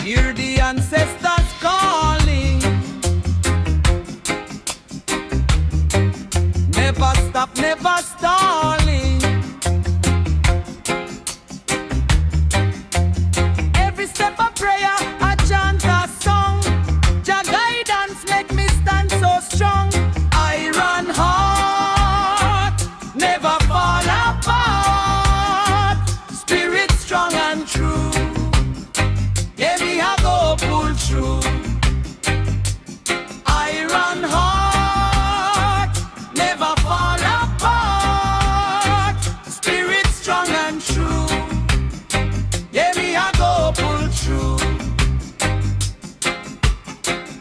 Hear the ancestors calling. Never stop, never stalling. Every step of prayer, a chant, a song. Jah guidance make me stand so strong. Iron heart, never fall apart. Spirit strong and true. Yeah, me I go pull through. Iron heart, never fall apart. Spirit strong and true. Yeah, me I go pull through.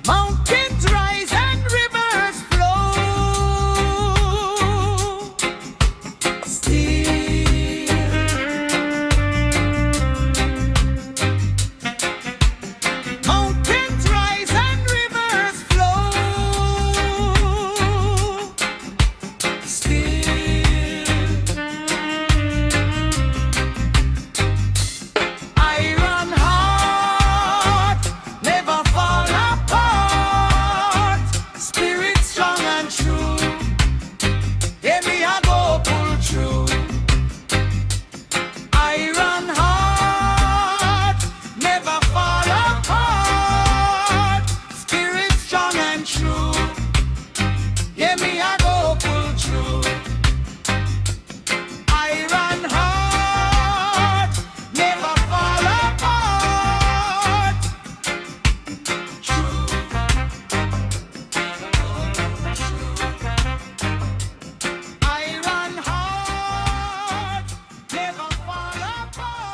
Mountains rise and rivers flow. Still, mountains rise and rivers flow. Still, iron heart, never fall apart. Spirit strong and true. Yeah, me I go pull through. Iron heart, never fall apart. Spirit strong and true. Yeah, me I go pull through. Iron heart, never fall apart. True. Iron heart, never fall apart.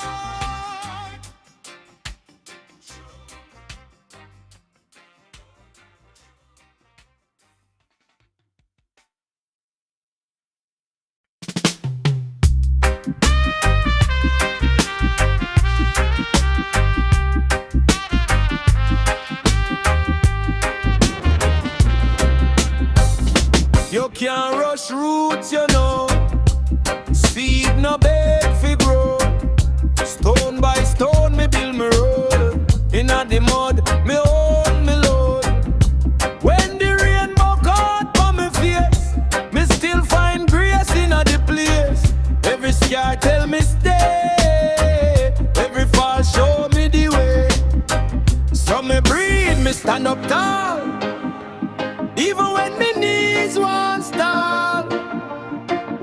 You can't rush roots, you know. Seed no beg fi grow. Stone by stone, me build me road. Inna the mud, me own me load. When the rainbow caught on me face, me still find grace inna the place. Every scar tell me stay. Every fall show me the way. So me breathe, me stand up tall. Even when me knees won't stall.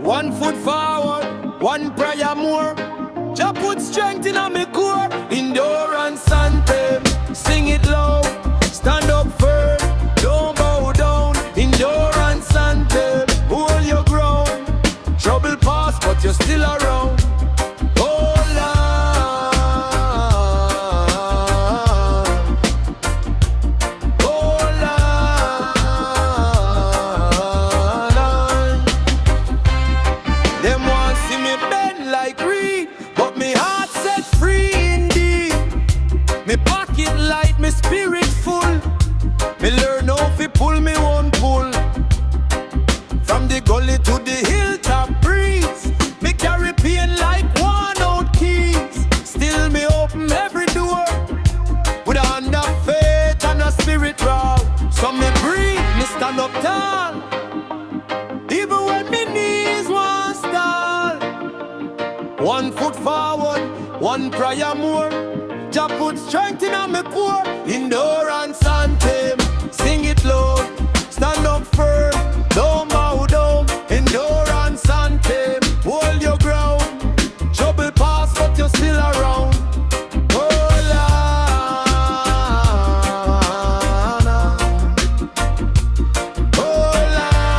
One foot forward, one prayer more. Jah put strength in me core. Endurance anthem, sing it loud. Stand up firm, don't bow down. Endurance anthem, hold your ground. Trouble pass, but you're still around. Hold on. Hold on. Them want see me bend like reed, but me heart set free indeed. Me pocket light, me spirit full. Me learn how fi pull me one pull. From the gully to the hilltop breeze. Me carry pain like one out keys. Still me open every door with a hand of faith and a spirit raw. So me breathe, me stand up tall. Even when me knees won't stall. One foot forward, one prayer more. Jah put strength in me core. Endurance anthem, sing it loud. Stand up firm, don't bow down. Endurance anthem, hold your ground. Trouble pass, but you're still around. Hold on. Hold on.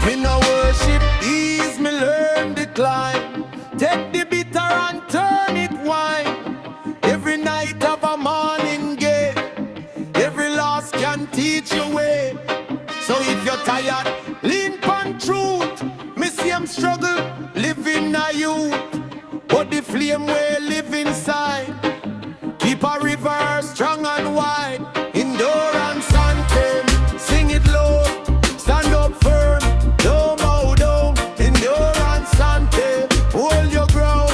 Me no worship these, me learn the climb. Take the bitter and turn it wine. Every night of a morning gate. Every loss can teach you way. So if you're tired, lean pan truth. Me see 'em struggle, living a youth. But the flame will live inside. Keep a river strong and wide. Endurance anthem, sing it low. Stand up firm, don't bow down. Endurance anthem, hold your ground.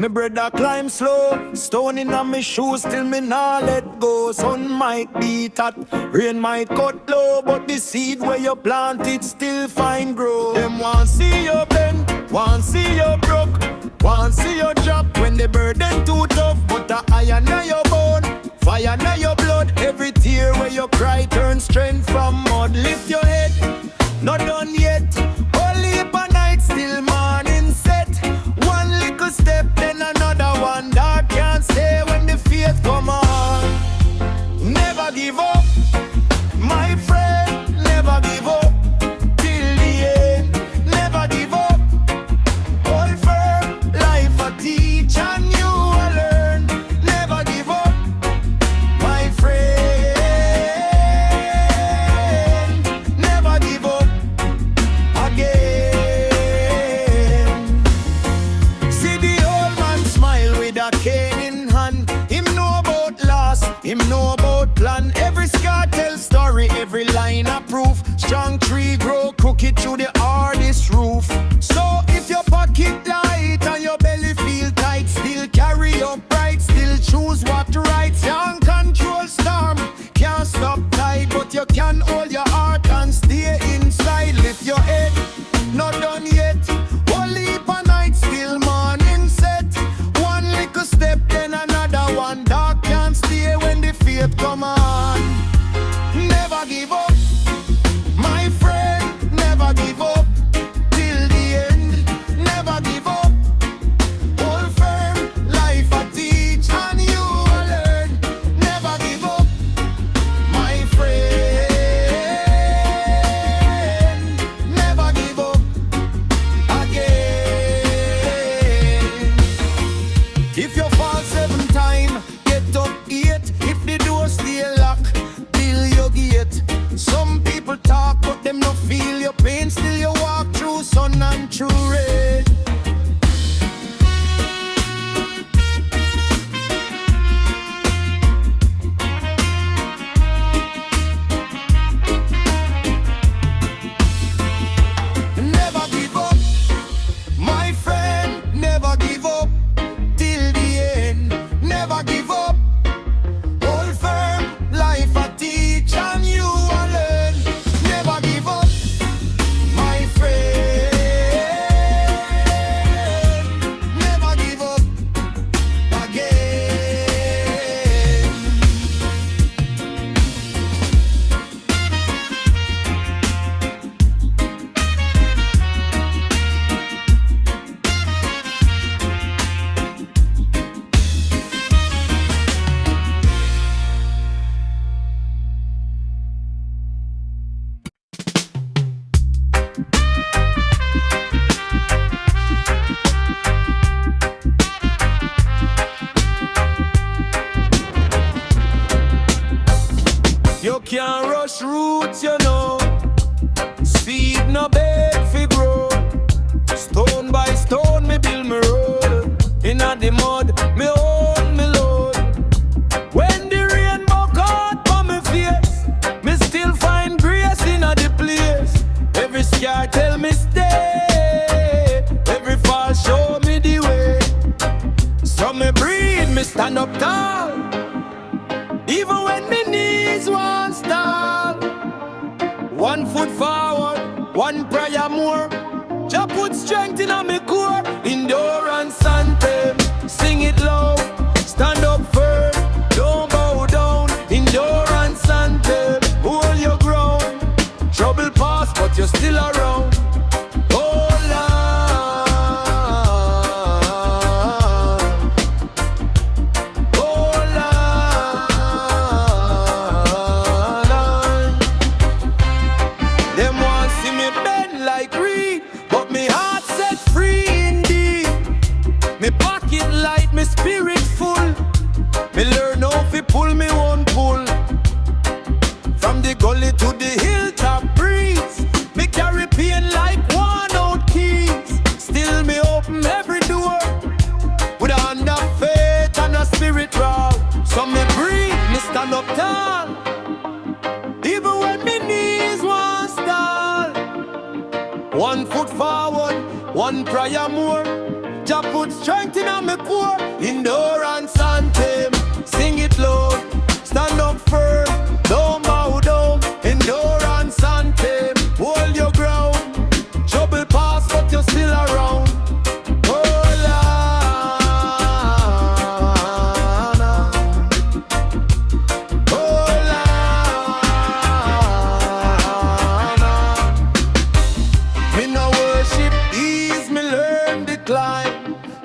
Me brother climb slow, stone in on me shoes till me nah let go. Sun might beat hot, rain might cut low, but the seed where you plant it still find grow. Them want see you bend, want see you broke, want see you drop when the burden too tough. But the iron in your bone, fire in your blood. Every tear where you cry turn strength from mud. Lift your head, not done yet. Only a night still morning set. One little step, then another one. Dark can't stay when the faith come on. Never give up, my friend. Never give up till the end. Never give up. Hold firm, life a teach and you a learn. Never give up, my friend. Never give up again. See the old man smile with a cane in hand. Him know about loss, him know about plan. Every scar tell story, every line a proof. Strong tree grow crooked through the hardest roof. So if your pocket light and your belly feel tight, still carry your pride, still choose what right. Can't control storm, can't stop tide, but you can hold your heart and stay inside. Lift your head, not done yet. Only a night still morning set. One little step, then another one. Dark can't stay when the faith come on. Never give up, my friend. Never give up till the end. Never give up. Hold firm, life a teach and you a learn. Never give up, my friend. Never give up again. If you fall 7 times, get up 8. If the door stay locked, till you get. Some people talk, but them no feel your pain. Still you walk through sun and through rain. Never give up, my friend. Never give up till the end. Never give up. Hold firm, life a teach and you a learn. Never give up, my friend. Never give up again. You can't rush roots, you know. Seed no beg fi grow. Stone by stone, me build me road. Inna the mud, me hold me load. When the rainbow caught on me face, me still find grace inna the place. Every scar tell me stay. Every fall show me the way. So me breathe, me stand up tall. Even when me knees won't stall. One foot forward, one prayer more. Jah put strength in me core. Endurance anthem, sing it loud. Stand up firm, don't bow down. Endurance anthem, hold your ground. Trouble pass, but you're still around. Hold on, hold on. Them want see me bend like reed, but me heart set free indeed. Me pocket light, me spirit full. Me learn how fi pull me one pull. From the gully to the hilltop breeze. Me carry pain like one out keys. Still me open every door with a hand of faith and a spirit raw. So me breathe, me stand up tall. Even when me knees won't stall. One foot forward, one prayer more. Jah put strength in me core. Endurance anthem, sing it loud. Stand up firm, don't bow down. Endurance anthem, hold your ground. Trouble pass, but you're still around.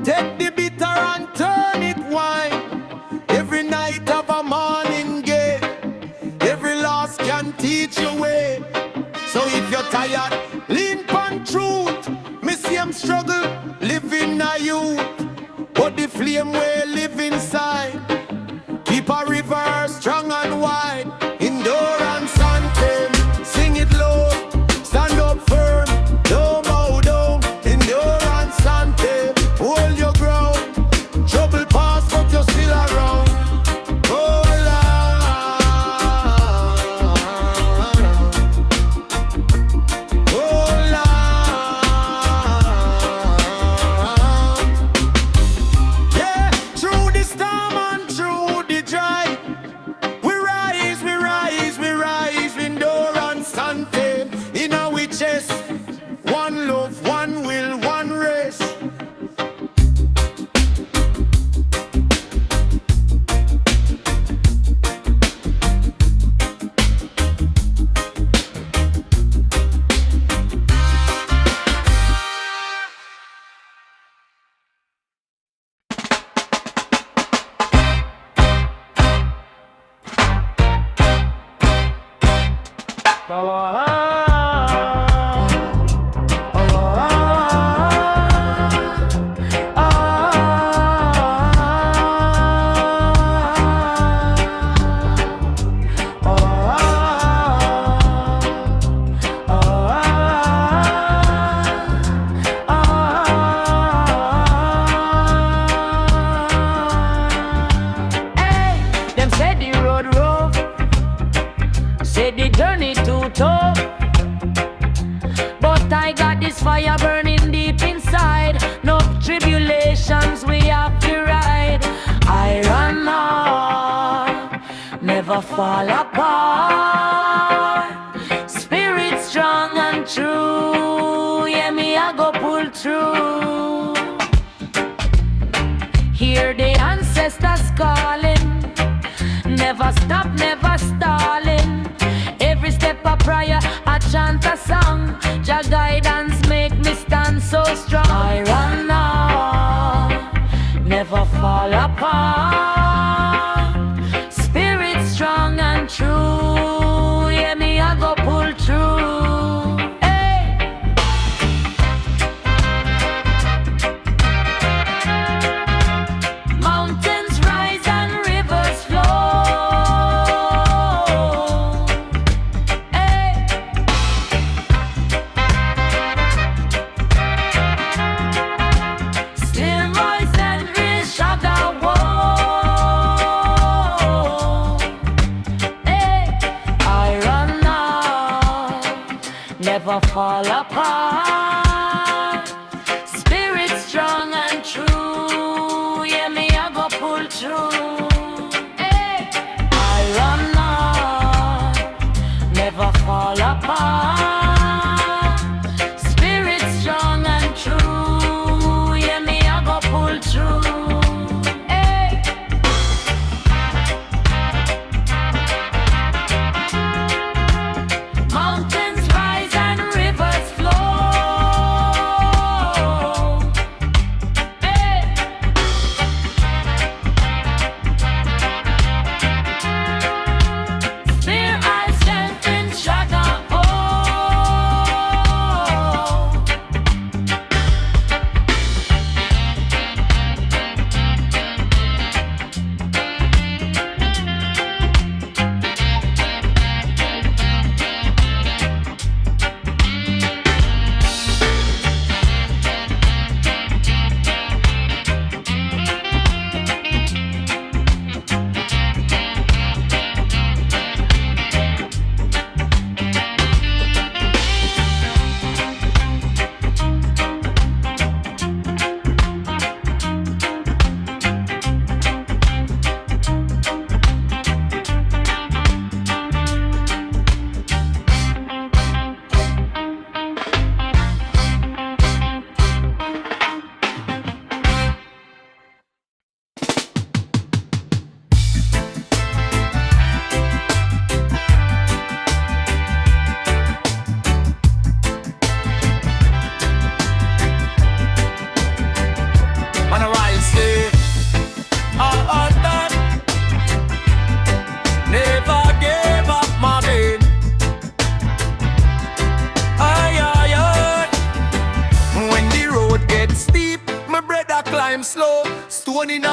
Take the bitter and turn it wine. Every night of a morning gate. Every loss can teach your way. So if you're tired, lean on truth. Me see him struggle, living a youth. But the flame will live inside. Keep a river strong and wide. Endurance anthem, sing it low. Stand up firm, don't bow down. Endurance anthem, hold your ground. Trouble pass, but you're still around. Oh Lord, oh Lord. Yeah, through the storm and through the dry, we rise, we rise, we rise. Endurance anthem in our chest. One love, one will, one race. Them said the road rough, said the journey too tough. But I got this fire burning deep inside. No tribulations we have to ride. I run on, never fall apart. Spirit strong and true. Yeah, me I go pull through. Hear the ancestors calling. Never stop, never stalling. Every step a prayer, I chant a song. Jah guidance make me stand so strong. I run on, never fall apart. Spirit strong and true. Yeah, me I go pull through. Hey. Mountains rise and rivers flow. Hey. Still voice and real shaka whoa. Hey. I run on, never fall apart. Spirit strong and true. Yeah, me I go pull through. Hey. I run on, never fall apart. Spirit strong and true. Yeah, me I go pull through. Hey. Mountains rise and rivers flow. Hey.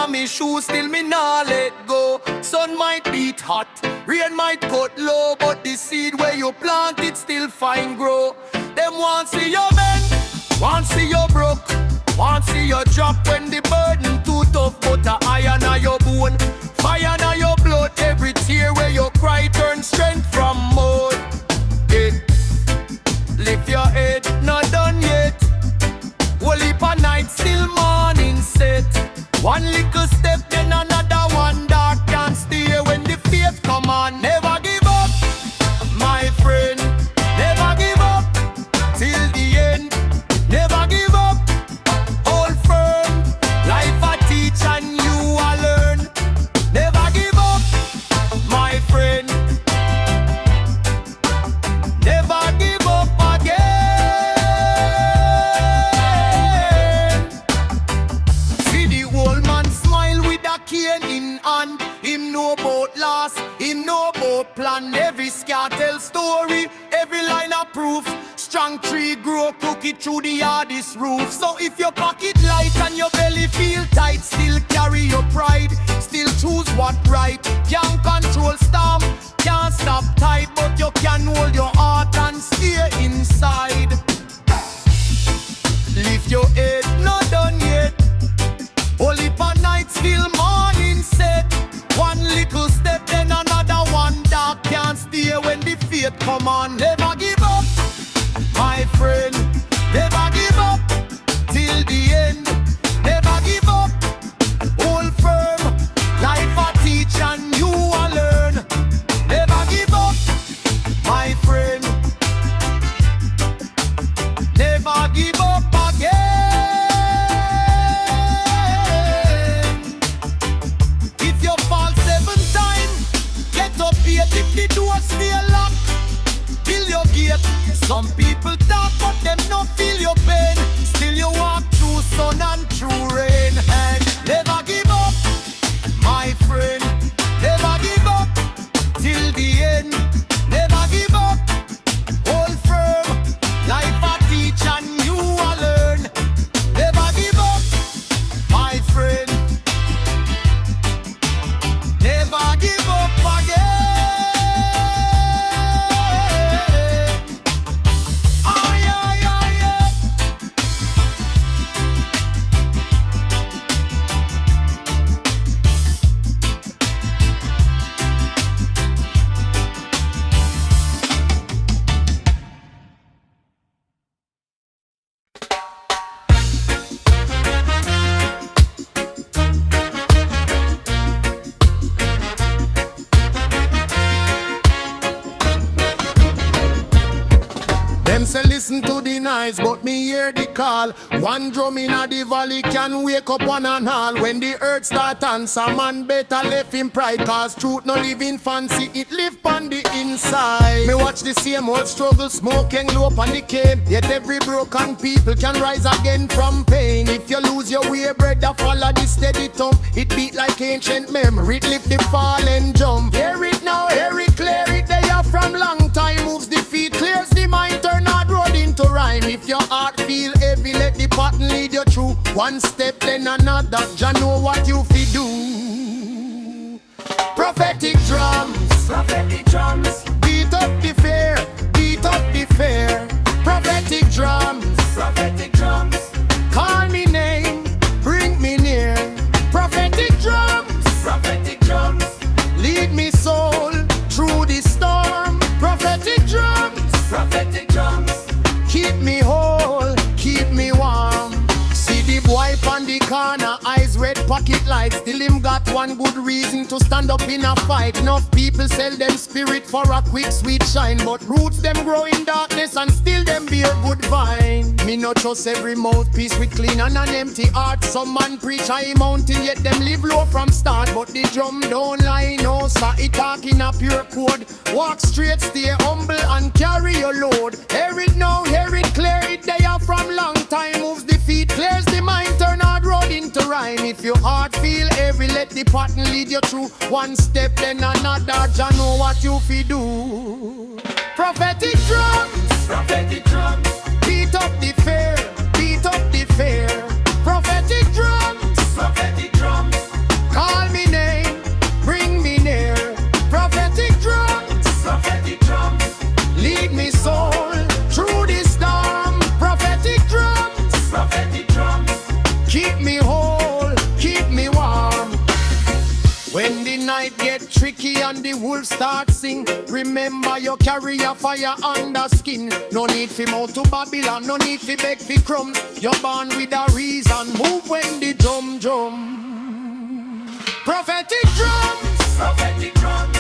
on me shoes, still me nah let go. Sun might beat hot, rain might cut low, but the seed where you plant it still fine grow. Them want see you bend, want see you broke, want see you drop when the burden too tough. But a iron on your bone, fire on your blood. Every tear where you cry turn strength from mud. Yeah. Lift your head, not done yet. Whole heap of night, still morning set. One little step, then another one. Dark can't stay when the faith come on. Never give up, my friend. Never give up till the end. Never give up. Hold firm. Life a teach and you a learn. Never give up, my friend. Never give up again. See the old man smile with a cane in hand. Him know about loss, him know about plan. Every scar tell story, every line of proof. Strong tree grow crooked through the hardest roof. So if your pocket light and your belly feel tight, still carry your pride, still choose what right. Can't control storm, can't stop tide, but you can hold your heart and stay inside. Lift your head, not done yet. Only for night, still morning set. One little step, then another one. Dark can't stay when the faith come on. Never give up, my friend. Never give up till the end. Never give up. Hold firm. Life a teach and you a learn. Never give up, my friend. Never give up again. If you fall 7 times, get up 8. If the door stay locked, fill your gate. Some people talk but them not feel your pain. Still you walk through sun and through rain. And never give up, my friend. Never give up till the end. Never give up. Hold firm. Life a teach and you a learn. Never give up, my friend. Never give up again. Them say listen to the noise, but me hear the call. One drum in a the valley can wake up one and all. When the earth start answer, man better left in pride. Cause truth no live in fancy, it live on the inside. Me watch the same old struggle, smoking low on the cane. Yet every broken people can rise again from pain. If you lose your way, brother, follow the steady thump. It beat like ancient memory, it lift the fall and jump. Hear it now, hear it clear it. They are from long time, moves the feet, clears the mind, turn hard road into rhyme. If your heart feel heavy, let the pattern lead you through. One step then another, ya know what you fi do. Prophetic drums, beat up the fear, beat up the fear. Prophetic drums, call me name, bring me near. Prophetic drums, lead me soul through the storm. Prophetic drums, keep me whole, keep me warm. See the boy on the corner, eyes red, pocket light. Still him got one good reason to stand up in a fight. Enough people sell them spirit for a quick sweet shine, but roots them grow in darkness and still them bear good vine. Me no trust every mouthpiece with clean and an empty heart. Some man preach high mountain, yet them live low from start. But the drum don't lie, no sir, it talking a pure code. Walk straight, stay humble and carry your load. Hear it now, hear it clear it. They are from long time, moves the feet, clears the mind, turn hard road into rhyme. If your heart feel heavy, let the pattern lead you through. One step then another, ya know what you fi do. Prophetic drums, beat up the fear, beat up the fear. Prophetic drums, When the night get tricky and the wolves start sing, remember you carry a fire under skin. No need for mouth to Babylon, no need for beg for crumbs. You're born with a reason, move when the drum. Prophetic drums, prophetic drums.